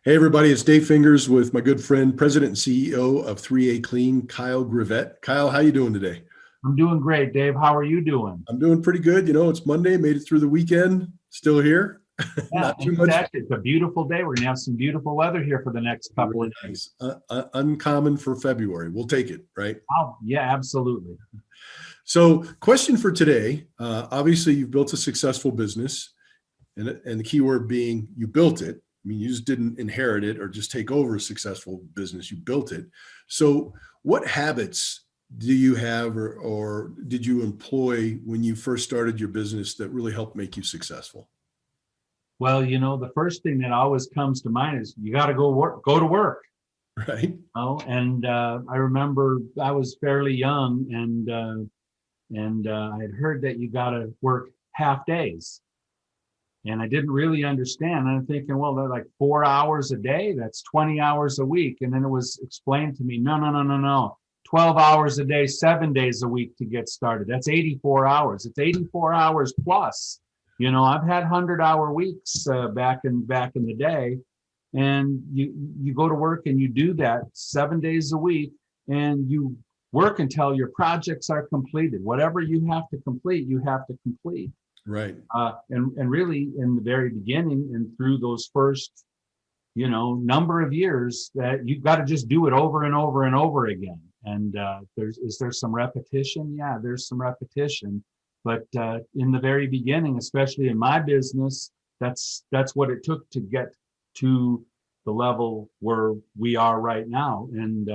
Hey everybody, it's Dave Fingers with my good friend, President and CEO of 3ACLEAN, Kyle Grivette. Kyle, how you doing today? I'm doing great, Dave. How are you doing? I'm doing pretty good. It's Monday, made it through the weekend, still here. Yeah, Not and too much. it's a beautiful day. We're gonna have some beautiful weather here for the next couple Very of days. nice. Uncommon for February. We'll take it, right? Oh, yeah, absolutely. So, question for today. Obviously, you've built a successful business, and the key word being you built it. I mean, you just didn't inherit it or just take over a successful business. You built it. So, what habits do you have or did you employ when you first started your business that really helped make you successful? Well, the first thing that always comes to mind is you got to go to work. Right? And I remember I was fairly young, and I had heard that you got to work half days, and I didn't really understand. And I'm thinking, well, they're like 4 hours a day. That's 20 hours a week. And then it was explained to me, no, no, no, no, no. 12 hours a day, 7 days a week to get started. That's 84 hours. It's 84 hours plus. I've had 100-hour weeks back in the day, and you go to work and you do that 7 days a week, and you work until your projects are completed. Whatever you have to complete, you have to complete. Right. And really, in the very beginning and through those first, number of years, that you've got to just do it over and over and over again. And is there some repetition? Yeah, there's some repetition. But in the very beginning, especially in my business, that's what it took to get to the level where we are right now. And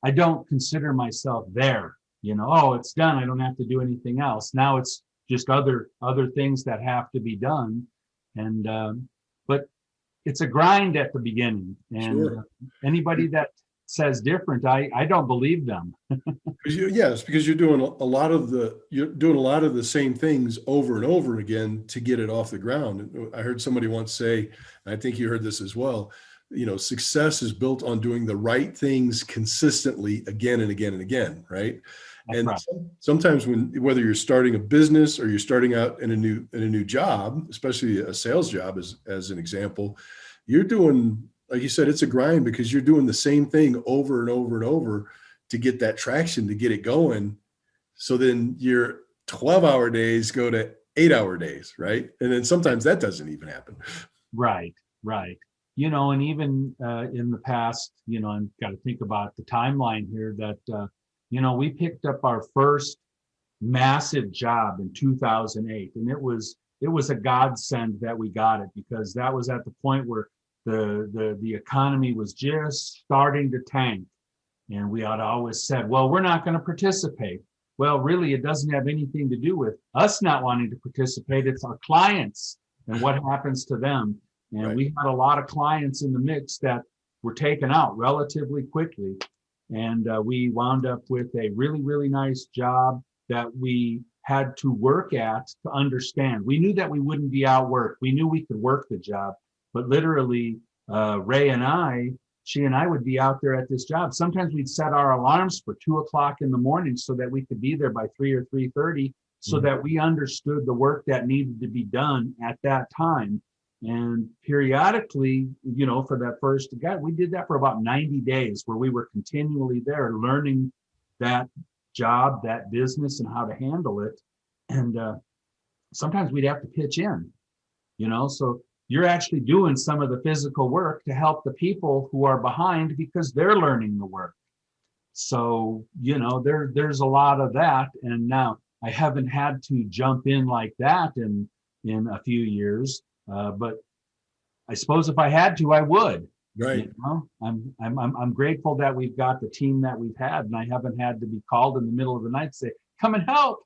I don't consider myself there. Oh, it's done. I don't have to do anything else. Now it's just other things that have to be done. And but it's a grind at the beginning. And Sure. anybody that says different, I don't believe them. Yes, because you're doing a lot of the same things over and over again to get it off the ground. I heard somebody once say, and I think you heard this as well, success is built on doing the right things consistently again and again and again, right? That's And right. sometimes whether you're starting a business or you're starting out in a new job, especially a sales job as an example, you're doing, like you said, it's a grind because you're doing the same thing over and over and over to get that traction, to get it going. So then your 12-hour days go to 8-hour days, right? And then sometimes that doesn't even happen. Right, right. And even in the past, I've got to think about the timeline here that, we picked up our first massive job in 2008. And it was a godsend that we got it, because that was at the point where the economy was just starting to tank. And we had always said, well, we're not going to participate. Well, really, it doesn't have anything to do with us not wanting to participate. It's our clients and what happens to them. And Right. we had a lot of clients in the mix that were taken out relatively quickly. And we wound up with a really, really nice job that we had to work at to understand. We knew that we wouldn't be outworked. We knew we could work the job, but literally, Ray and she and I would be out there at this job. Sometimes we'd set our alarms for 2 o'clock in the morning so that we could be there by 3 or 3:30, so that we understood the work that needed to be done at that time. And periodically, for that first, God, we did that for about 90 days, where we were continually there learning that job, that business, and how to handle it. And sometimes we'd have to pitch in, so you're actually doing some of the physical work to help the people who are behind, because they're learning the work. So, there's a lot of that. And now I haven't had to jump in like that in a few years. But I suppose if I had to, I would. Right. I'm grateful that we've got the team that we've had, and I haven't had to be called in the middle of the night to say, "Come and help."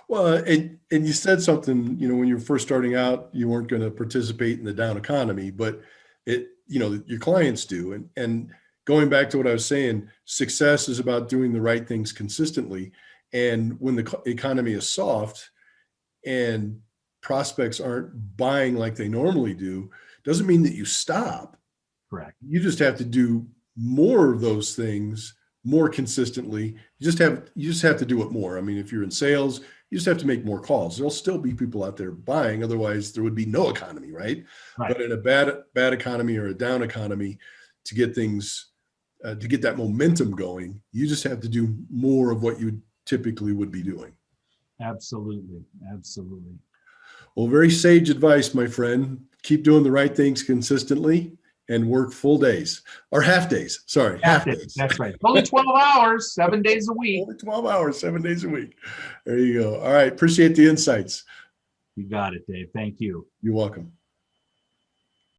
Well, and you said something, when you were first starting out, you weren't going to participate in the down economy, but your clients do. And going back to what I was saying, success is about doing the right things consistently. And when the economy is soft and prospects aren't buying like they normally do, doesn't mean that you stop. Correct. You just have to do more of those things more consistently. You just have to do it more. I mean, if you're in sales, You just have to make more calls. There'll still be people out there buying. Otherwise, there would be no economy, right? Right. But in a bad economy or a down economy, to get things, to get that momentum going, you just have to do more of what you typically would be doing. Absolutely. Absolutely. Well, very sage advice, my friend. Keep doing the right things consistently and work full days or half days. Sorry, half days. That's right. Only 12 hours, 7 days a week. Only 12 hours, 7 days a week. There you go. All right. Appreciate the insights. You got it, Dave. Thank you. You're welcome.